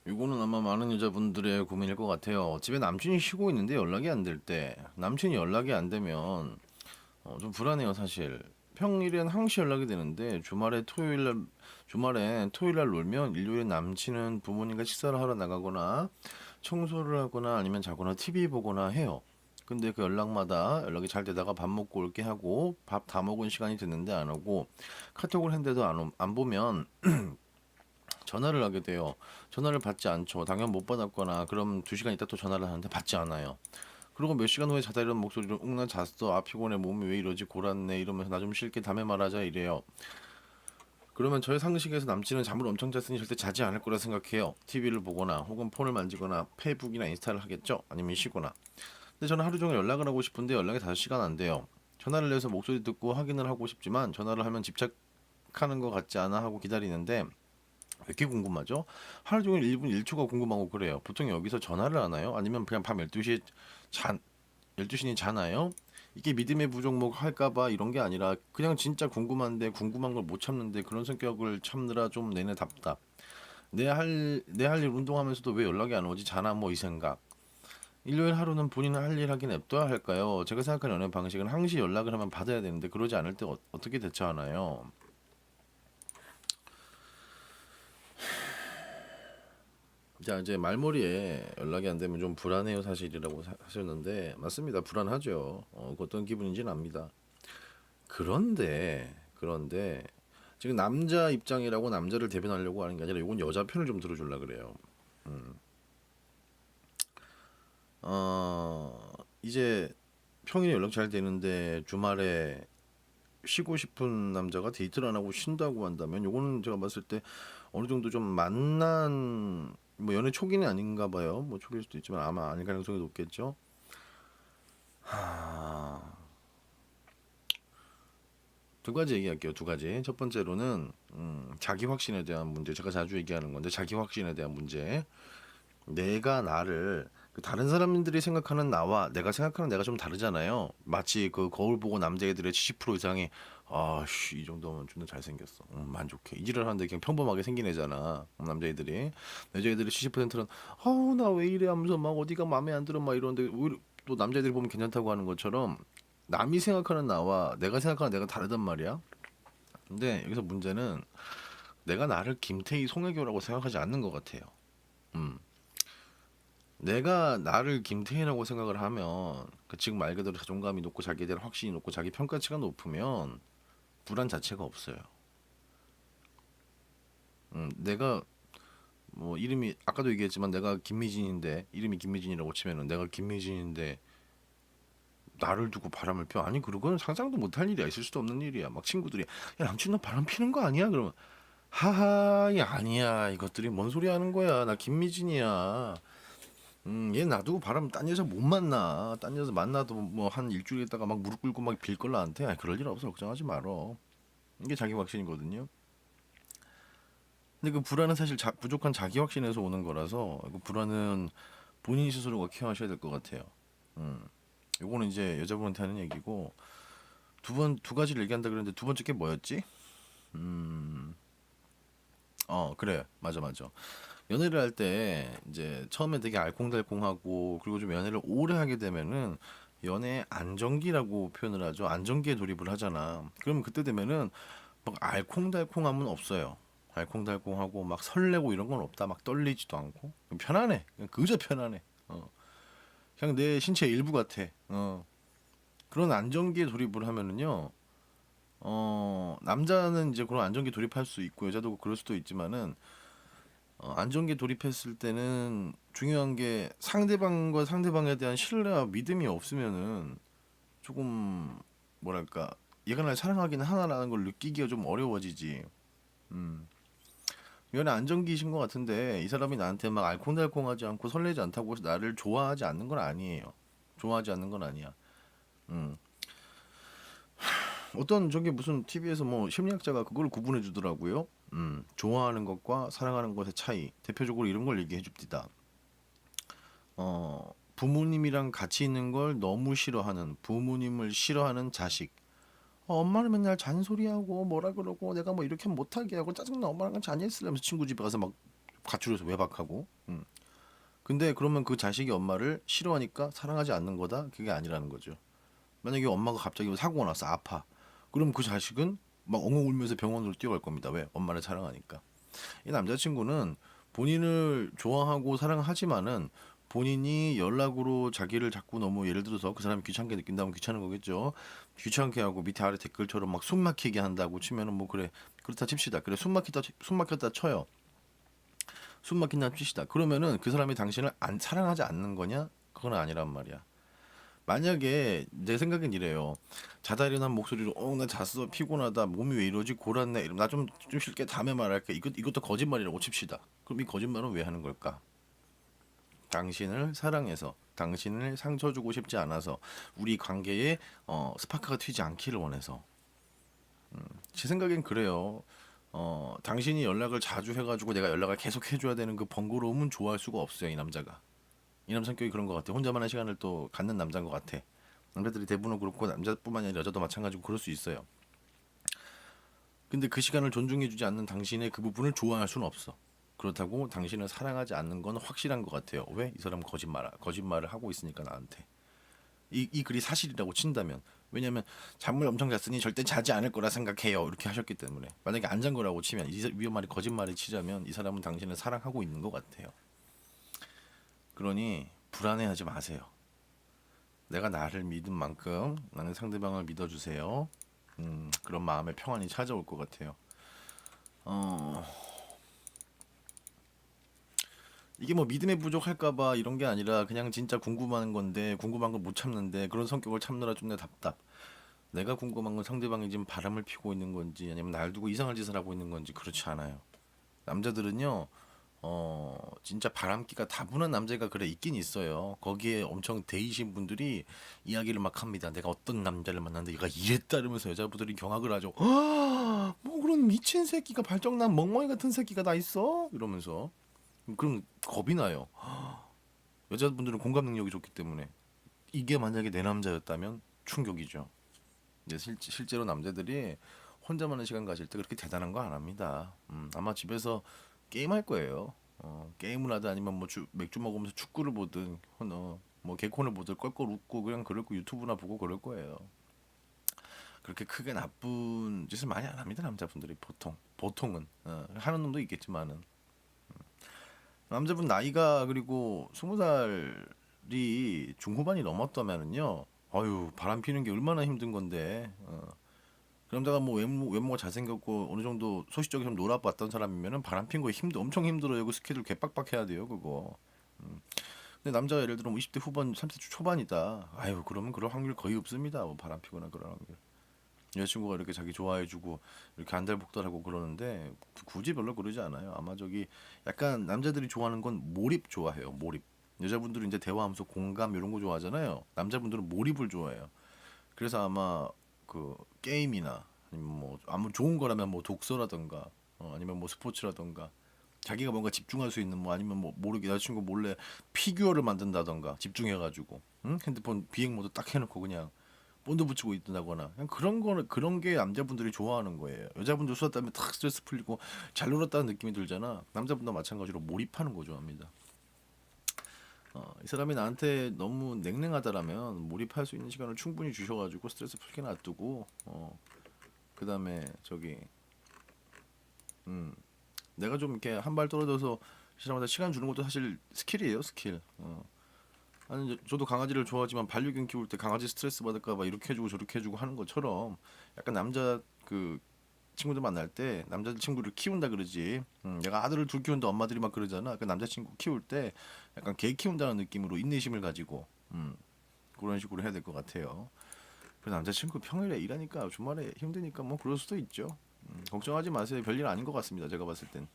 이거는 아마 많은 여자분들의 고민일 것 같아요. 집에 남친이 쉬고 있는데 연락이 안 될 때, 남친이 연락이 안 되면 좀 불안해요, 사실. 평일엔 항시 연락이 되는데 주말에 토요일 날 놀면 일요일에 남친은 부모님과 식사를 하러 나가거나 청소를 하거나 아니면 자거나 TV 보거나 해요. 근데 그 연락마다 연락이 잘 되다가 밥 먹고 올게 하고 밥 다 먹은 시간이 됐는데 안 오고 카톡을 했는데도 안 보면 전화를 하게 돼요. 전화를 받지 않죠. 당연 못 받았거나 그럼 2시간 있다 또 전화를 하는데 받지 않아요. 그리고 몇 시간 후에 자다 일어난 목소리로 응 나 잤어. 아 피곤해. 몸이 왜 이러지? 골았네. 이러면서 나 좀 쉴게. 다음에 말하자 이래요. 그러면 저의 상식에서 남친은 잠을 엄청 잤으니 절대 자지 않을 거라 생각해요. TV를 보거나 혹은 폰을 만지거나 페이북이나 인스타를 하겠죠. 아니면 쉬거나. 근데 저는 하루 종일 연락을 하고 싶은데 연락이 5시간 안 돼요. 전화를 해서 목소리 듣고 확인을 하고 싶지만 전화를 하면 집착하는 것 같지 않아 하고 기다리는데 왜 이렇게 궁금하죠? 하루 종일 1분 1초가 궁금하고 그래요. 보통 여기서 전화를 하나요? 아니면 그냥 밤 12시에 12시니 자나요? 이게 믿음의 부족목 할까봐 이런 게 아니라 그냥 진짜 궁금한데 궁금한 걸 못 참는데 그런 성격을 참느라 좀 내내 답답. 내 할 일 운동하면서도 왜 연락이 안 오지? 자나 뭐 이 생각. 일요일 하루는 본인 할 일 하긴 냅둬야 할까요? 제가 생각하는 연애 방식은 항시 연락을 하면 받아야 되는데 그러지 않을 때 어떻게 대처하나요? 자, 이제 말머리에 연락이 안 되면 좀 불안해요 사실이라고 하셨는데 맞습니다. 불안하죠. 그 어떤 기분인지는 압니다. 그런데 지금 남자 입장이라고 남자를 대변하려고 하는 게 아니라 이건 여자 편을 좀 들어주려 그래요. 이제 평일에 연락 잘 되는데 주말에 쉬고 싶은 남자가 데이트를 안 하고 쉰다고 한다면 요거는 제가 봤을 때 어느 정도 좀 만난 뭐 연애 초기는 아닌가 봐요. 뭐 초기일 수도 있지만 아마 아닐 가능성이 높겠죠. 두 가지 얘기할게요. 두 가지. 첫 번째로는 자기 확신에 대한 문제. 제가 자주 얘기하는 건데 자기 확신에 대한 문제. 내가 나를 그 다른 사람들이 생각하는 나와 내가 생각하는 내가 좀 다르잖아요. 마치 그 거울 보고 남자애들의 70% 이상이 아씨 이 정도면 좀 더 잘생겼어. 만족해. 이지를 하는데 그냥 평범하게 생긴 애잖아. 남자애들이. 여자애들의 70%는 아우 나 왜 이래 하면서 막 어디가 마음에 안 들어 막 이러는데 오히려 또 남자애들이 보면 괜찮다고 하는 것처럼 남이 생각하는 나와 내가 생각하는 내가 다르단 말이야. 근데 여기서 문제는 내가 나를 김태희 송혜교라고 생각하지 않는 것 같아요. 음. 내가 나를 김태희라고 생각을 하면 그 지금 말 그대로 자존감이 높고 자기에 대한 확신이 높고 자기 평가치가 높으면 불안 자체가 없어요. 내가 뭐 이름이 아까도 얘기했지만 내가 김미진인데 이름이 김미진이라고 치면은 내가 김미진인데 나를 두고 바람을 펴. 아니 그건 상상도 못할 일이야. 있을 수도 없는 일이야. 막 친구들이 야 남친 너 바람 피는 거 아니야? 그러면 하하 야 아니야 이것들이 뭔 소리 하는 거야. 나 김미진이야. 얘 놔두고 바람 딴 여자 못 만나. 딴 여자 만나도 뭐 한 일주일 있다가 막 무릎 꿇고 막 빌 걸 나한테. 아니, 그럴 일 없어. 걱정하지 말어. 이게 자기 확신이거든요. 근데 그 불안은 사실 부족한 자기 확신에서 오는 거라서 그 불안은 본인 스스로가 케어하셔야 될 것 같아요. 음. 요거는 이제 여자분한테 하는 얘기고 두 가지를 얘기한다 그랬는데 두 번째 게 뭐였지? 그래. 맞아. 연애를 할 때 이제 처음에 되게 알콩달콩하고 그리고 좀 연애를 오래 하게 되면은 연애 안정기라고 표현을 하죠. 안정기에 돌입을 하잖아. 그럼 그때 되면은 막 알콩달콩함은 없어요. 알콩달콩하고 막 설레고 이런 건 없다. 막 떨리지도 않고 편안해. 그냥 그저 편안해. 그냥 내 신체 일부 같아. 그런 안정기에 돌입을 하면은요. 남자는 이제 그런 안정기 돌입할 수 있고 여자도 그럴 수도 있지만은 안정기에 돌입했을 때는 중요한 게 상대방과 상대방에 대한 신뢰와 믿음이 없으면은 조금 뭐랄까 얘가 날 사랑하긴 하나라는 걸 느끼기가 좀 어려워지지. 음. 연애 안정기이신 것 같은데 이 사람이 나한테 막 알콩달콩하지 않고 설레지 않다고 해서 나를 좋아하지 않는 건 아니에요. 좋아하지 않는 건 아니야. 음. 어떤 저기 무슨 TV에서 뭐 심리학자가 그걸 구분해 주더라고요. 좋아하는 것과 사랑하는 것의 차이. 대표적으로 이런 걸 얘기해 줍디다. 부모님이랑 같이 있는 걸 너무 싫어하는 부모님을 싫어하는 자식. 엄마는 맨날 잔소리하고 뭐라 그러고 내가 뭐 이렇게 못하게 하고 짜증나 엄마랑 같이 안 있으려면서 친구 집에 가서 막 가출해서 외박하고. 근데 그러면 그 자식이 엄마를 싫어하니까 사랑하지 않는 거다? 그게 아니라는 거죠. 만약에 엄마가 갑자기 사고가 났어, 아파. 그럼 그 자식은 막 엉엉 울면서 병원으로 뛰어갈 겁니다. 왜? 엄마를 사랑하니까. 이 남자친구는 본인을 좋아하고 사랑하지만은 본인이 연락으로 자기를 자꾸 너무 예를 들어서 그 사람이 귀찮게 느낀다면 귀찮은 거겠죠. 귀찮게 하고 밑에 아래 댓글처럼 막 숨 막히게 한다고 치면은 뭐 그래 그렇다 칩시다. 그래 숨 막혔다 쳐요. 숨 막힌다 칩시다. 그러면은 그 사람이 당신을 안 사랑하지 않는 거냐? 그건 아니란 말이야. 만약에 내 생각엔 이래요. 자다 일어난 목소리로 나 잤어 피곤하다 몸이 왜 이러지 골았네 이러면 나 좀 쉴게 다음에 말할게 이것도 거짓말이라고 칩시다. 그럼 이 거짓말은 왜 하는 걸까? 당신을 사랑해서 당신을 상처 주고 싶지 않아서 우리 관계에 스파크가 튀지 않기를 원해서 제 생각엔 그래요. 당신이 연락을 자주 해가지고 내가 연락을 계속 해줘야 되는 그 번거로움은 좋아할 수가 없어요 이 남자가. 이 남 성격이 그런 것 같아. 혼자만의 시간을 또 갖는 남자인 것 같아. 남자들이 대부분 그렇고 남자뿐만 아니라 여자도 마찬가지고 그럴 수 있어요. 근데 그 시간을 존중해주지 않는 당신의 그 부분을 좋아할 수는 없어. 그렇다고 당신을 사랑하지 않는 건 확실한 것 같아요. 왜? 이 사람 거짓말을 하고 있으니까 나한테. 이 글이 사실이라고 친다면. 왜냐면 잠을 엄청 잤으니 절대 자지 않을 거라 생각해요. 이렇게 하셨기 때문에. 만약에 안 잔 거라고 치면 위험하게 거짓말을 치자면 이 사람은 당신을 사랑하고 있는 것 같아요. 그러니 불안해하지 마세요. 내가 나를 믿은 만큼 나는 상대방을 믿어주세요. 그런 마음의 평안이 찾아올 것 같아요. 어, 이게 뭐 믿음에 부족할까봐 이런 게 아니라 그냥 진짜 궁금한 건데 궁금한 걸 못 참는데 그런 성격을 참느라 좀 내 답답. 내가 궁금한 건 상대방이 지금 바람을 피고 있는 건지 아니면 날 두고 이상한 짓을 하고 있는 건지 그렇지 않아요. 남자들은요, 진짜 바람기가 다분한 남자가 그래 있긴 있어요. 거기에 엄청 데이신 분들이 이야기를 막 합니다. 내가 어떤 남자를 만났는데 얘가 이랬다 이러면서 여자분들이 경악을 하죠. 뭐 그런 미친 새끼가 발정난 멍멍이 같은 새끼가 다 있어? 이러면서. 그럼 겁이 나요. 여자분들은 공감 능력이 좋기 때문에 이게 만약에 내 남자였다면 충격이죠. 이제 실제로 남자들이 혼자만의 시간 가질 때 그렇게 대단한 거 안 합니다. 아마 집에서 게임할 거예요. 게임을 하든 아니면 뭐 맥주 먹으면서 축구를 보든 뭐 개콘을 보든 껄껄 웃고 그냥 그럴 거 유튜브나 보고 그럴 거예요. 그렇게 크게 나쁜 짓을 많이 안 합니다 남자분들이 보통은 하는 놈도 있겠지만은 남자분 나이가 그리고 20살이 중후반이 넘었다면은요. 아유 바람 피는 게 얼마나 힘든 건데. 그런데가 뭐 외모가 잘생겼고 어느 정도 소시적이 좀 놀아봤던 사람이면은 바람 핀 거 엄청 힘들어요. 그 스케줄 개빡빡해야 돼요 그거. 음. 근데 남자가 예를 들어 뭐 20대 후반, 30대 초반이다. 아유 그러면 그럴 확률 거의 없습니다. 뭐 바람 피거나 그런 확률. 여자친구가 이렇게 자기 좋아해주고 이렇게 안달복달하고 그러는데 굳이 별로 그러지 않아요. 아마 저기 약간 남자들이 좋아하는 건 몰입 좋아해요. 몰입. 여자분들은 이제 대화하면서 공감 이런 거 좋아하잖아요. 남자분들은 몰입을 좋아해요. 그래서 아마 그 게임이나 아니면 뭐 아무 좋은 거라면 뭐 독서라던가 아니면 뭐 스포츠라던가 자기가 뭔가 집중할 수 있는 뭐 아니면 뭐 모르게 여자친구 몰래 피규어를 만든다던가 집중해가지고 응? 핸드폰 비행 모드 딱 해놓고 그냥 본드 붙이고 있다거나 그냥 그런 게 남자분들이 좋아하는 거예요. 여자분들 수다 따면 탁 스트레스 풀리고 잘 놀았다는 느낌이 들잖아. 남자분도 마찬가지로 몰입하는 거 좋아합니다. 이 사람이 나한테 너무 냉랭하다라면 몰입할 수 있는 시간을 충분히 주셔가지고 스트레스 풀게 놔두고 그다음에 저기 음 내가 좀 이렇게 한 발 떨어져서 사람한테 시간 주는 것도 사실 스킬이에요 스킬. 아니 저도 강아지를 좋아하지만 반려견 키울 때 강아지 스트레스 받을까 봐 이렇게 해주고 저렇게 해주고 하는 것처럼 약간 남자 그 친구들 만날 때 남자들 친구를 키운다 그러지. 내가 아들을 둘 키우는데 엄마들이 막 그러잖아. 그 남자친구 키울 때 약간 개 키운다는 느낌으로 인내심을 가지고 그런 식으로 해야 될 것 같아요. 그 남자친구 평일에 일하니까 주말에 힘드니까 뭐 그럴 수도 있죠. 걱정하지 마세요. 별일 아닌 것 같습니다. 제가 봤을 땐.